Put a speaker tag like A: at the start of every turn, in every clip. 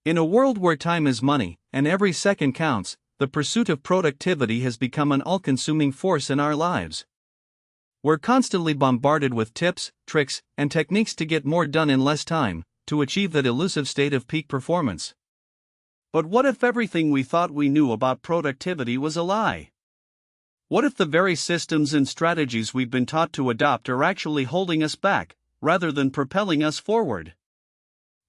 A: In a world where time is money, and every second counts, the pursuit of productivity has become an all-consuming force in our lives. We're constantly bombarded with tips, tricks, and techniques to get more done in less time, to achieve that elusive state of peak performance. But what if everything we thought we knew about productivity was a lie? What if the very systems and strategies we've been taught to adopt are actually holding us back, rather than propelling us forward?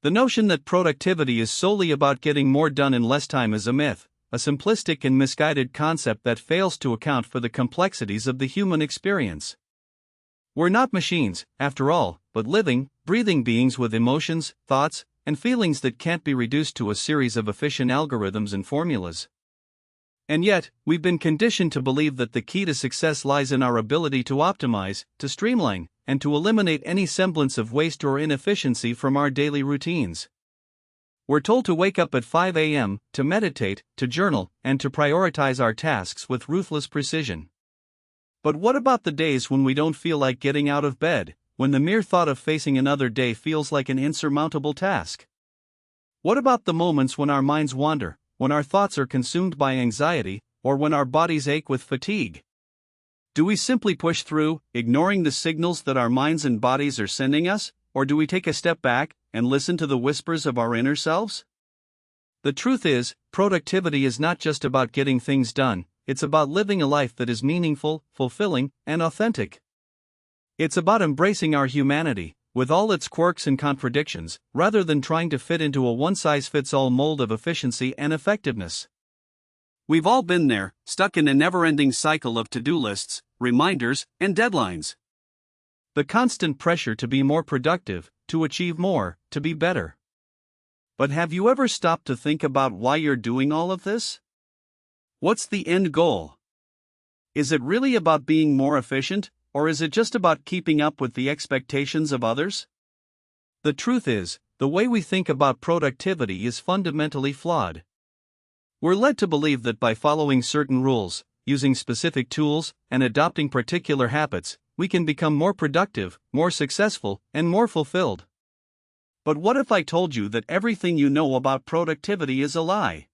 A: The notion that productivity is solely about getting more done in less time is a myth, a simplistic and misguided concept that fails to account for the complexities of the human experience. We're not machines, after all, but living, breathing beings with emotions, thoughts, and feelings that can't be reduced to a series of efficient algorithms and formulas. And yet, we've been conditioned to believe that the key to success lies in our ability to optimize, to streamline, and to eliminate any semblance of waste or inefficiency from our daily routines. We're told to wake up at 5 a.m., to meditate, to journal, and to prioritize our tasks with ruthless precision. But what about the days when we don't feel like getting out of bed, when the mere thought of facing another day feels like an insurmountable task? What about the moments when our minds wander, when our thoughts are consumed by anxiety, or when our bodies ache with fatigue? Do we simply push through, ignoring the signals that our minds and bodies are sending us, or do we take a step back and listen to the whispers of our inner selves? The truth is, productivity is not just about getting things done, it's about living a life that is meaningful, fulfilling, and authentic. It's about embracing our humanity, with all its quirks and contradictions, rather than trying to fit into a one-size-fits-all mold of efficiency and effectiveness. We've all been there, stuck in a never-ending cycle of to-do lists, reminders, and deadlines. The constant pressure to be more productive, to achieve more, to be better. But have you ever stopped to think about why you're doing all of this? What's the end goal? Is it really about being more efficient, or is it just about keeping up with the expectations of others? The truth is, the way we think about productivity is fundamentally flawed. We're led to believe that by following certain rules, using specific tools, and adopting particular habits, we can become more productive, more successful, and more fulfilled. But what if I told you that everything you know about productivity is a lie?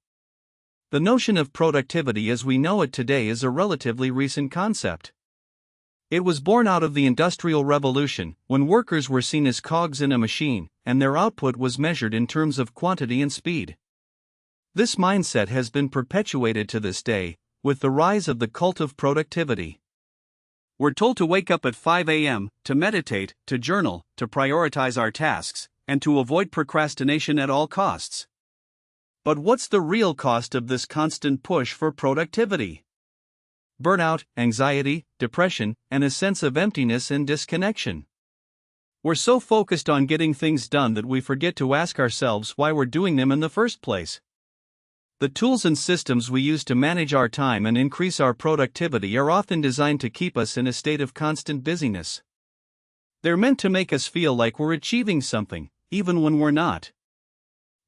A: The notion of productivity as we know it today is a relatively recent concept. It was born out of the Industrial Revolution, when workers were seen as cogs in a machine, and their output was measured in terms of quantity and speed. This mindset has been perpetuated to this day, with the rise of the cult of productivity. We're told to wake up at 5 a.m., to meditate, to journal, to prioritize our tasks, and to avoid procrastination at all costs. But what's the real cost of this constant push for productivity? Burnout, anxiety, depression, and a sense of emptiness and disconnection. We're so focused on getting things done that we forget to ask ourselves why we're doing them in the first place. The tools and systems we use to manage our time and increase our productivity are often designed to keep us in a state of constant busyness. They're meant to make us feel like we're achieving something, even when we're not.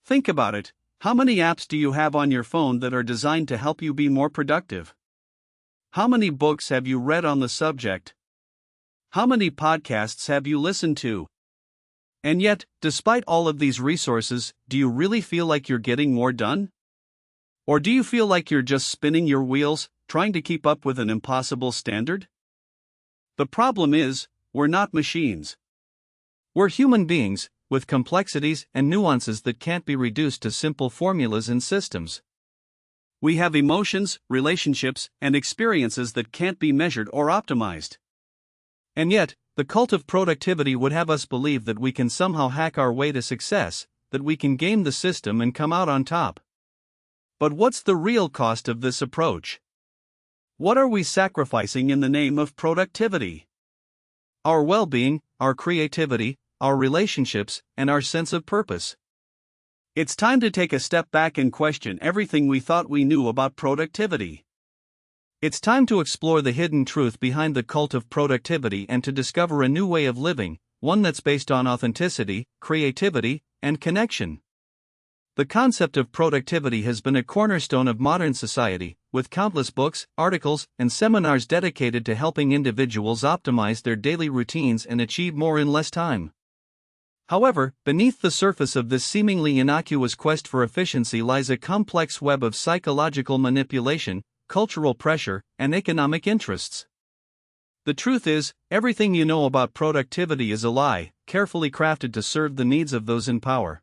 A: Think about it. How many apps do you have on your phone that are designed to help you be more productive? How many books have you read on the subject? How many podcasts have you listened to? And yet, despite all of these resources, do you really feel like you're getting more done? Or do you feel like you're just spinning your wheels, trying to keep up with an impossible standard? The problem is, we're not machines. We're human beings, with complexities and nuances that can't be reduced to simple formulas and systems. We have emotions, relationships, and experiences that can't be measured or optimized. And yet, the cult of productivity would have us believe that we can somehow hack our way to success, that we can game the system and come out on top. But what's the real cost of this approach? What are we sacrificing in the name of productivity? Our well-being, our creativity, our relationships, and our sense of purpose. It's time to take a step back and question everything we thought we knew about productivity. It's time to explore the hidden truth behind the cult of productivity and to discover a new way of living, one that's based on authenticity, creativity, and connection. The concept of productivity has been a cornerstone of modern society, with countless books, articles, and seminars dedicated to helping individuals optimize their daily routines and achieve more in less time. However, beneath the surface of this seemingly innocuous quest for efficiency lies a complex web of psychological manipulation, cultural pressure, and economic interests. The truth is, everything you know about productivity is a lie, carefully crafted to serve the needs of those in power.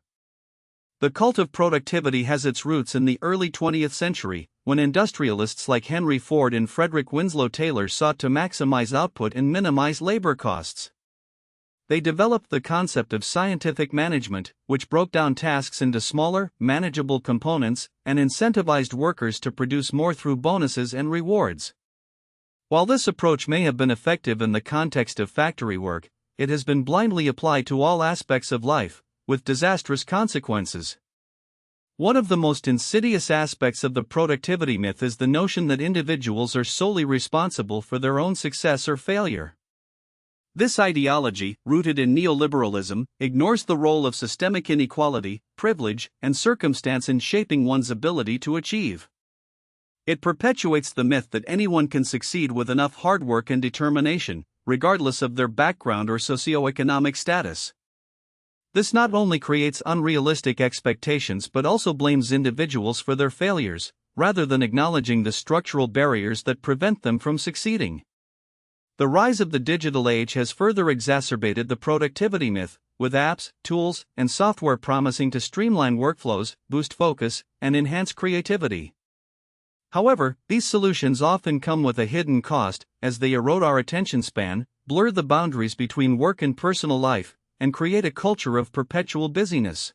A: The cult of productivity has its roots in the early 20th century, when industrialists like Henry Ford and Frederick Winslow Taylor sought to maximize output and minimize labor costs. They developed the concept of scientific management, which broke down tasks into smaller, manageable components, and incentivized workers to produce more through bonuses and rewards. While this approach may have been effective in the context of factory work, it has been blindly applied to all aspects of life, with disastrous consequences. One of the most insidious aspects of the productivity myth is the notion that individuals are solely responsible for their own success or failure. This ideology, rooted in neoliberalism, ignores the role of systemic inequality, privilege, and circumstance in shaping one's ability to achieve. It perpetuates the myth that anyone can succeed with enough hard work and determination, regardless of their background or socioeconomic status. This not only creates unrealistic expectations but also blames individuals for their failures, rather than acknowledging the structural barriers that prevent them from succeeding. The rise of the digital age has further exacerbated the productivity myth, with apps, tools, and software promising to streamline workflows, boost focus, and enhance creativity. However, these solutions often come with a hidden cost, as they erode our attention span, blur the boundaries between work and personal life, and create a culture of perpetual busyness.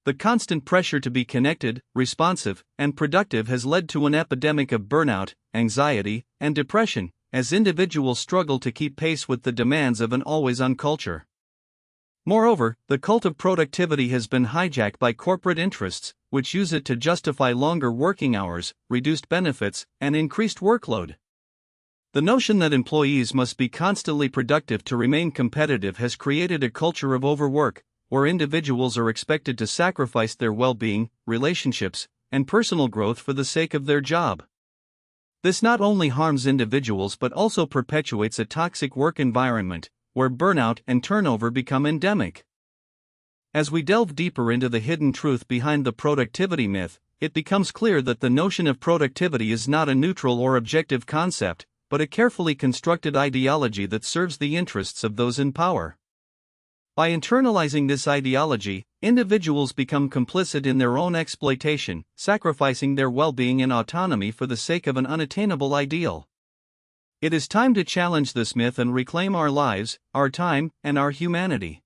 A: The constant pressure to be connected, responsive, and productive has led to an epidemic of burnout, anxiety, and depression, as individuals struggle to keep pace with the demands of an always-on culture. Moreover, the cult of productivity has been hijacked by corporate interests, which use it to justify longer working hours, reduced benefits, and increased workload. The notion that employees must be constantly productive to remain competitive has created a culture of overwork, where individuals are expected to sacrifice their well-being, relationships, and personal growth for the sake of their job. This not only harms individuals but also perpetuates a toxic work environment, where burnout and turnover become endemic. As we delve deeper into the hidden truth behind the productivity myth, it becomes clear that the notion of productivity is not a neutral or objective concept, but a carefully constructed ideology that serves the interests of those in power. By internalizing this ideology, individuals become complicit in their own exploitation, sacrificing their well-being and autonomy for the sake of an unattainable ideal. It is time to challenge this myth and reclaim our lives, our time, and our humanity.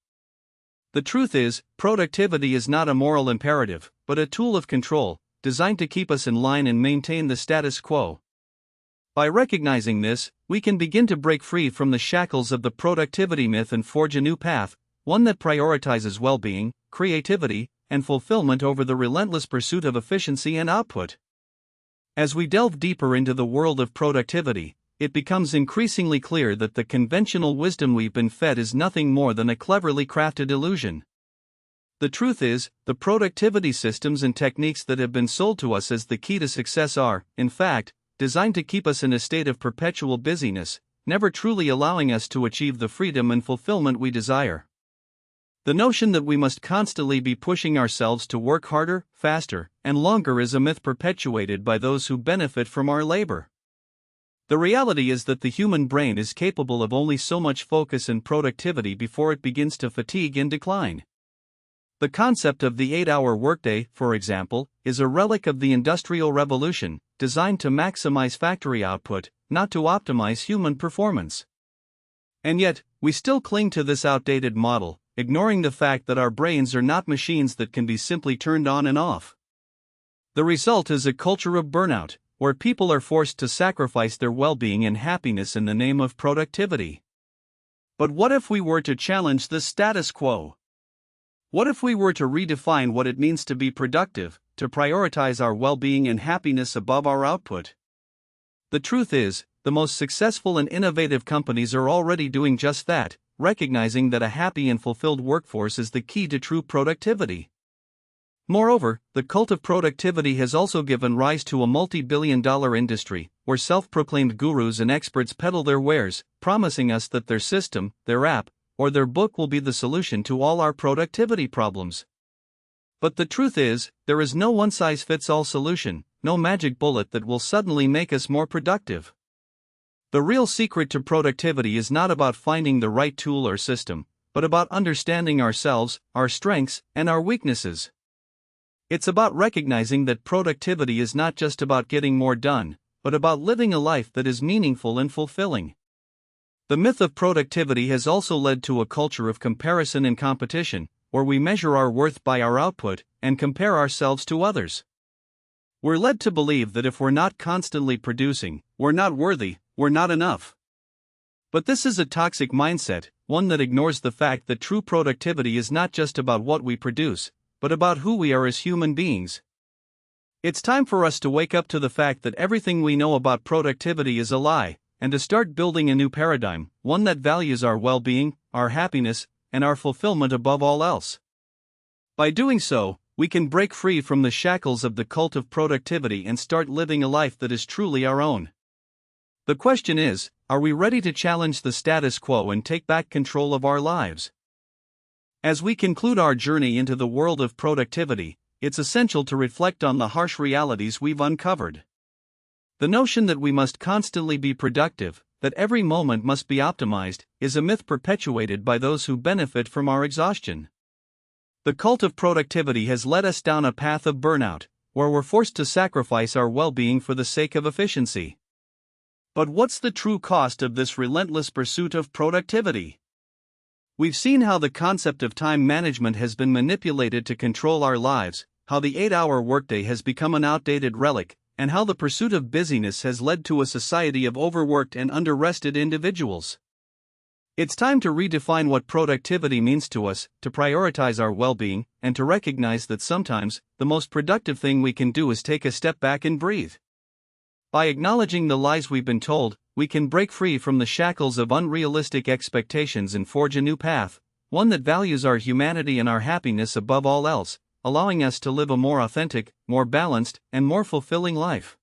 A: The truth is, productivity is not a moral imperative, but a tool of control, designed to keep us in line and maintain the status quo. By recognizing this, we can begin to break free from the shackles of the productivity myth and forge a new path, one that prioritizes well-being, creativity, and fulfillment over the relentless pursuit of efficiency and output. As we delve deeper into the world of productivity, it becomes increasingly clear that the conventional wisdom we've been fed is nothing more than a cleverly crafted illusion. The truth is, the productivity systems and techniques that have been sold to us as the key to success are, in fact, designed to keep us in a state of perpetual busyness, never truly allowing us to achieve the freedom and fulfillment we desire. The notion that we must constantly be pushing ourselves to work harder, faster, and longer is a myth perpetuated by those who benefit from our labor. The reality is that the human brain is capable of only so much focus and productivity before it begins to fatigue and decline. The concept of the 8-hour workday, for example, is a relic of the Industrial Revolution, designed to maximize factory output, not to optimize human performance. And yet, we still cling to this outdated model, ignoring the fact that our brains are not machines that can be simply turned on and off. The result is a culture of burnout, where people are forced to sacrifice their well-being and happiness in the name of productivity. But what if we were to challenge the status quo? What if we were to redefine what it means to be productive, to prioritize our well-being and happiness above our output? The truth is, the most successful and innovative companies are already doing just that, recognizing that a happy and fulfilled workforce is the key to true productivity. Moreover, the cult of productivity has also given rise to a multi-billion-dollar industry, where self-proclaimed gurus and experts peddle their wares, promising us that their system, their app, or their book will be the solution to all our productivity problems. But the truth is, there is no one-size-fits-all solution, no magic bullet that will suddenly make us more productive. The real secret to productivity is not about finding the right tool or system, but about understanding ourselves, our strengths, and our weaknesses. It's about recognizing that productivity is not just about getting more done, but about living a life that is meaningful and fulfilling. The myth of productivity has also led to a culture of comparison and competition, where we measure our worth by our output and compare ourselves to others. We're led to believe that if we're not constantly producing, we're not worthy, we're not enough. But this is a toxic mindset, one that ignores the fact that true productivity is not just about what we produce, but about who we are as human beings. It's time for us to wake up to the fact that everything we know about productivity is a lie, and to start building a new paradigm, one that values our well-being, our happiness, and our fulfillment above all else. By doing so, we can break free from the shackles of the cult of productivity and start living a life that is truly our own. The question is, are we ready to challenge the status quo and take back control of our lives? As we conclude our journey into the world of productivity, it's essential to reflect on the harsh realities we've uncovered. The notion that we must constantly be productive, that every moment must be optimized, is a myth perpetuated by those who benefit from our exhaustion. The cult of productivity has led us down a path of burnout, where we're forced to sacrifice our well-being for the sake of efficiency. But what's the true cost of this relentless pursuit of productivity? We've seen how the concept of time management has been manipulated to control our lives, how the 8-hour workday has become an outdated relic, and how the pursuit of busyness has led to a society of overworked and under-rested individuals. It's time to redefine what productivity means to us, to prioritize our well-being, and to recognize that sometimes, the most productive thing we can do is take a step back and breathe. By acknowledging the lies we've been told, we can break free from the shackles of unrealistic expectations and forge a new path, one that values our humanity and our happiness above all else, allowing us to live a more authentic, more balanced, and more fulfilling life.